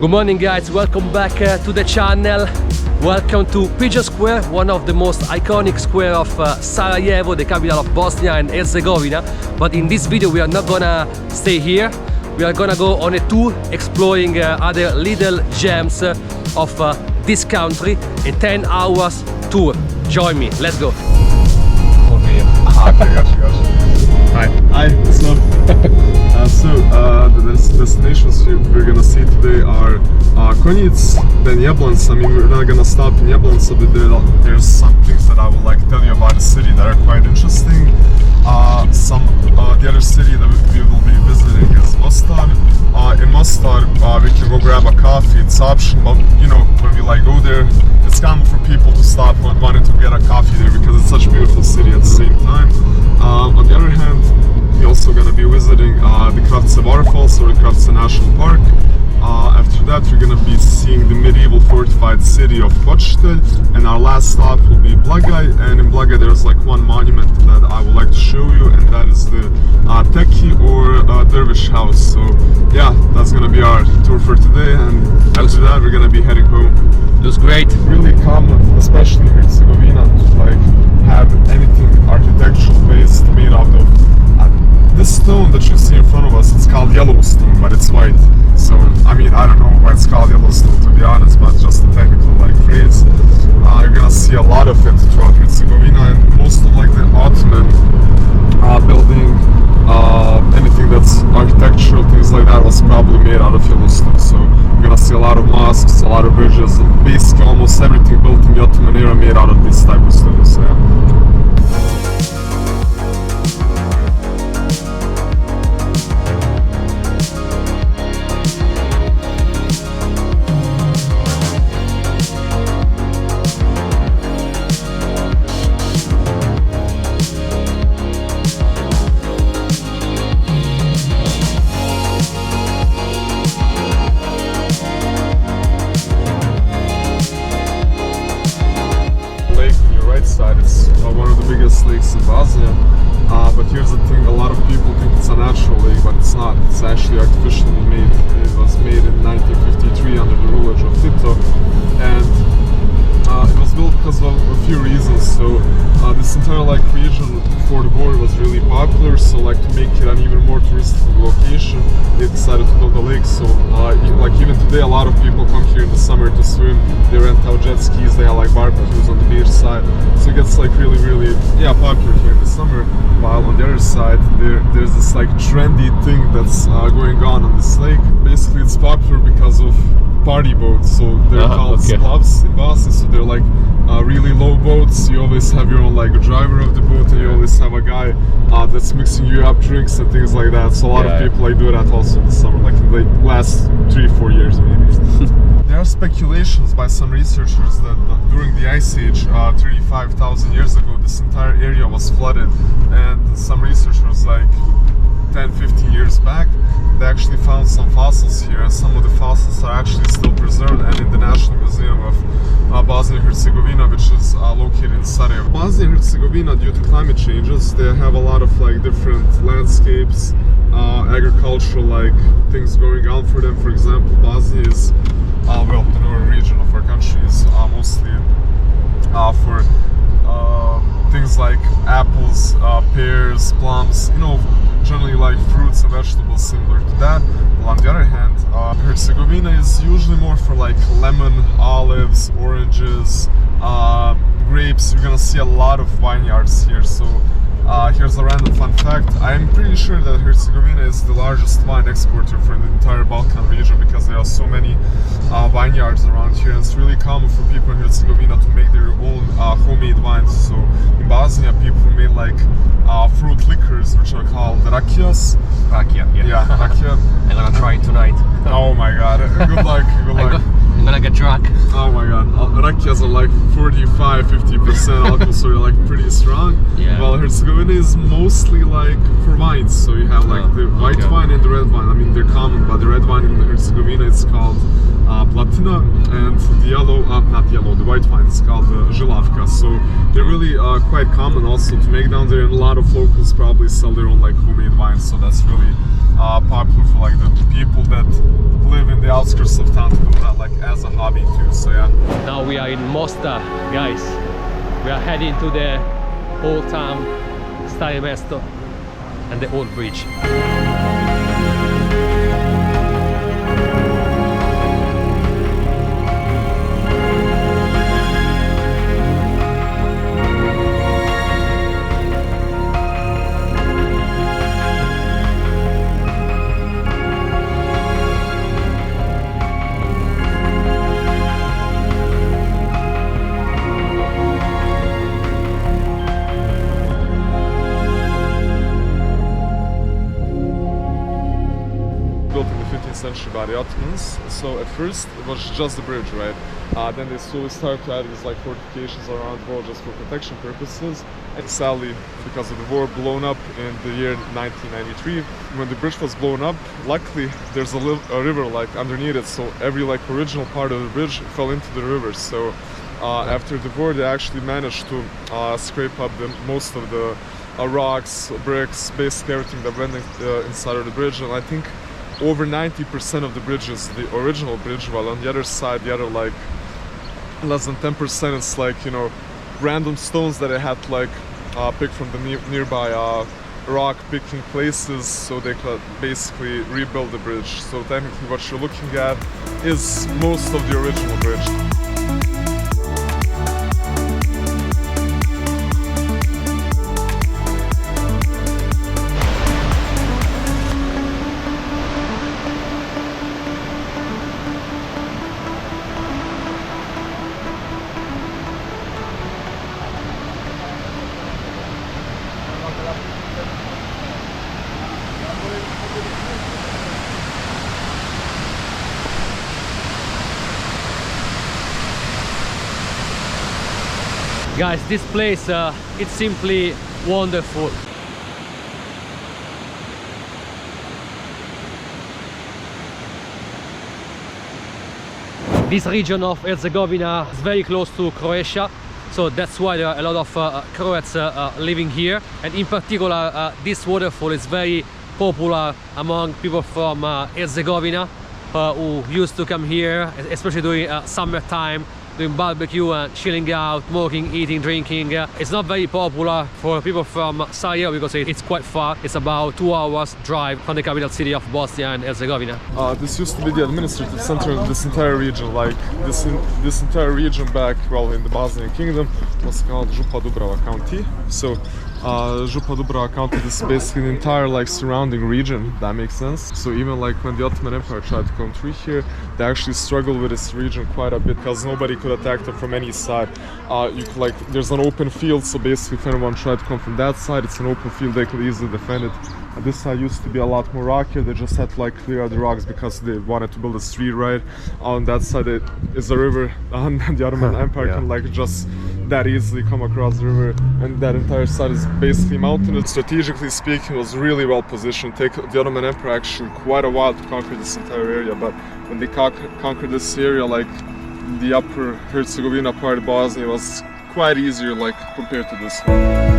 Good morning guys, welcome back to the channel. Welcome to Pigeon Square, one of the most iconic square of Sarajevo, the capital of Bosnia and Herzegovina. But in this video we are not gonna stay here. We are gonna go on a tour exploring other little gems of this country. A 10 hours tour. Join me, let's go. Okay, gotcha. Hi, what's up? The destinations we're gonna see today are Konjic, then Jablanica. I mean, we're not gonna stop in Jablanica, but there's some things that I would like to tell you about the city that are quite interesting. The other city that we will be visiting is Mostar. In Mostar, we can go grab a coffee. It's optional, but you know, when we go there, it's common for people to stop wanting to get a coffee there because it's such a beautiful city at the same time. On the other hand, we're also going to be visiting the Kravica Waterfalls or the Kravica National Park. After that, we're going to be seeing the medieval fortified city of Pocitelj, and our last stop will be Blagaj. And in Blagaj, there's one monument that I would like to show you, and that is the Teki or Dervish house. So yeah, that's going to be our tour for today, and after that, we're going to be heading home. Looks great. Really common, especially in Herzegovina, to have anything architectural based made out of this stone that you see in front of us. It's called Yellowstone, but it's white. So I mean, I don't know why it's called Yellowstone, to be honest, but just a technical phrase. You're gonna see a lot of it throughout Herzegovina, and most of the Ottoman building, anything that's architectural, things like that, was probably made out of Yellowstone. So you're gonna see a lot of mosques, a lot of bridges, and basically almost everything built in the Ottoman era made out of this type of stone. So yeah. It's one of the biggest lakes in Bosnia, but here's the thing, a lot of people think it's a natural lake, but it's not. It's actually artificially made. It was made in 1953 under the rulers of Tito, and it was built because of a few reasons. So this entire region before the war was really popular, so to make it an even more touristic location, they decided to build a lake. So even today, a lot of people come here in the summer to swim. They rent out jet skis, they have barbecues on the beach side, so it gets really popular here in the summer. While on the other side, there's this trendy thing that's going on this lake. Basically, it's popular because of party boats, so they're called splavs in Bosnia. So they're really low boats. You always have your own driver of the boat, and you always have a guy that's mixing you up drinks and things like that. So a lot of people do that also in the summer, in the last 3-4 years maybe. There are speculations by some researchers that during the Ice Age, 35,000 years ago, this entire area was flooded, and some researchers 10-15 years back, they actually found some fossils here, and some of the fossils are actually still preserved and in the National Museum of Bosnia and Herzegovina, which is located in Sarajevo. Bosnia and Herzegovina, due to climate changes, they have a lot of different landscapes, agricultural things going on for them. For example, Bosnia is the northern region of our country is mostly for things like apples, pears, plums, generally fruits and vegetables similar to that. But on the other hand, Herzegovina is usually more for lemon, olives, oranges, grapes. You're gonna see a lot of vineyards here. So here's a random fun fact. I'm pretty sure that Herzegovina is the largest wine exporter for the entire Balkan region because there are so many vineyards around here, and it's really common for people in Herzegovina to make their own homemade wines. So in Bosnia, people made fruit liquors, which are called rakias. Yeah, rakia. I'm gonna try it tonight. Oh my god, good luck, good luck. I'm gonna get drunk. Oh my god, rakias are 45-50% alcohol, so you're like pretty strong. Yeah. While Herzegovina is mostly like for wines, so you have like the white wine and the red wine. I mean, they're common, but the red wine in Herzegovina it's called Platina, and the yellow, not yellow, the white wine is called Žilavka. So they're really quite common also to make down there, and a lot of locals probably sell their own like homemade wines. So that's really popular for like the people that live in the outskirts of town to do that like as a hobby too. So yeah. Now we are in Mostar, guys. We are heading to the old town, Stare Mesto, and the old bridge. Century by the Ottomans. So at first it was just the bridge, right? Then they slowly started to add these like fortifications around the wall just for protection purposes. And sadly, because of the war blown up in the year 1993, when the bridge was blown up, luckily there's a river like underneath it, so every like original part of the bridge fell into the river. So after the war they actually managed to scrape up most of the rocks, bricks, basically everything that went inside of the bridge. And I think over 90% of the bridge is the original bridge, while on the other side, the other like less than 10% is like, you know, random stones that I had like picked from the nearby rock picking places, so they could basically rebuild the bridge. So technically what you're looking at is most of the original bridge. Guys, this place, it's simply wonderful. This region of Herzegovina is very close to Croatia, so that's why there are a lot of Croats living here. And in particular, this waterfall is very popular among people from Herzegovina who used to come here, especially during summertime, doing barbecue and chilling out, smoking, eating, drinking. It's not very popular for people from Sarajevo because it's quite far. It's about 2 hours drive from the capital city of Bosnia and Herzegovina. This used to be the administrative center of this entire region. Like this entire region back, well, in the Bosnian kingdom was called Župa Dubrava County. So Župa Dubrava County is basically the entire like surrounding region. That makes sense. So even like when the Ottoman Empire tried to come through here, they actually struggled with this region quite a bit because nobody could attack them from any side. You could, like, there's an open field, so basically if anyone tried to come from that side, it's an open field, they could easily defend it. And this side used to be a lot more rocky. They just had to like clear out the rocks because they wanted to build a street, right? On that side it is a river, and the Ottoman Empire can like just that easily come across the river, and that entire side is basically mountainous. Strategically speaking, it was really well positioned. Take the Ottoman Empire actually quite a while to conquer this entire area, but when they conquered this area, like the upper Herzegovina part of Bosnia, was quite easier like compared to this one.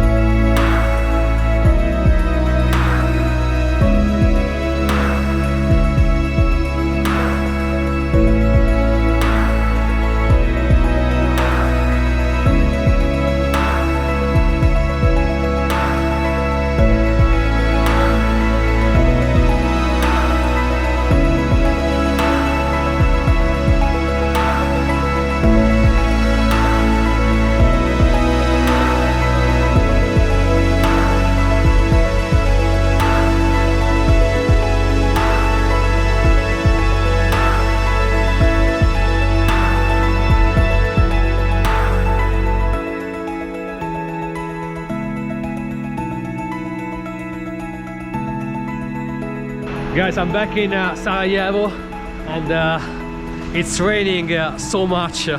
Guys, I'm back in Sarajevo, and it's raining so much.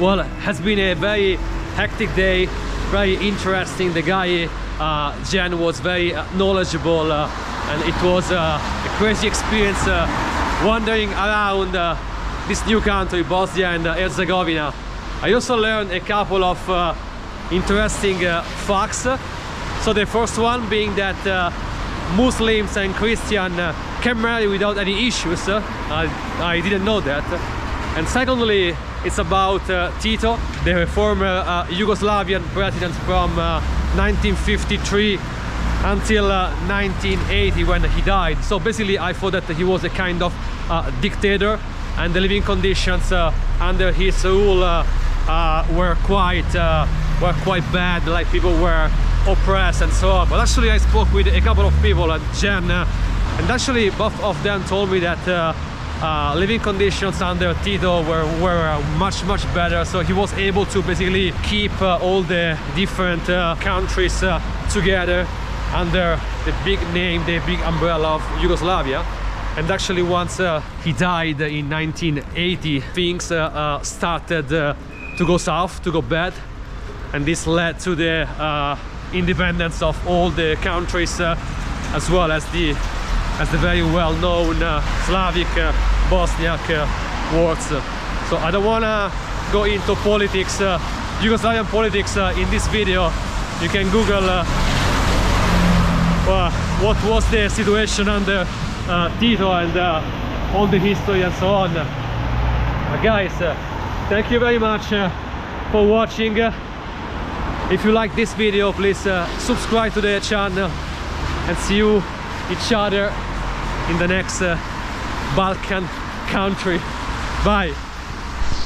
Well, it has been a very hectic day, very interesting. The guy, Jan, was very knowledgeable, and it was a crazy experience wandering around this new country, Bosnia and Herzegovina. I also learned a couple of interesting facts. So the first one being that Muslims and Christians can marry without any issues. I didn't know that. And secondly, it's about Tito, the former Yugoslavian president from 1953 until 1980 when he died. So basically I thought that he was a kind of dictator, and the living conditions under his rule were quite bad, like people were oppressed and so on. But actually I spoke with a couple of people at Jan, and actually both of them told me that living conditions under Tito were much better, so he was able to basically keep all the different countries together under the big name, the big umbrella of Yugoslavia. And actually once he died in 1980, things started to go south, to go bad, and this led to the independence of all the countries, as well as the very well-known Slavic Bosniak wars. So I don't want to go into politics, Yugoslavian politics in this video. You can Google what was the situation under Tito and all the history and so on. Guys, thank you very much for watching. If you like this video, please subscribe to the channel, and see you each other in the next Balkan country. Bye.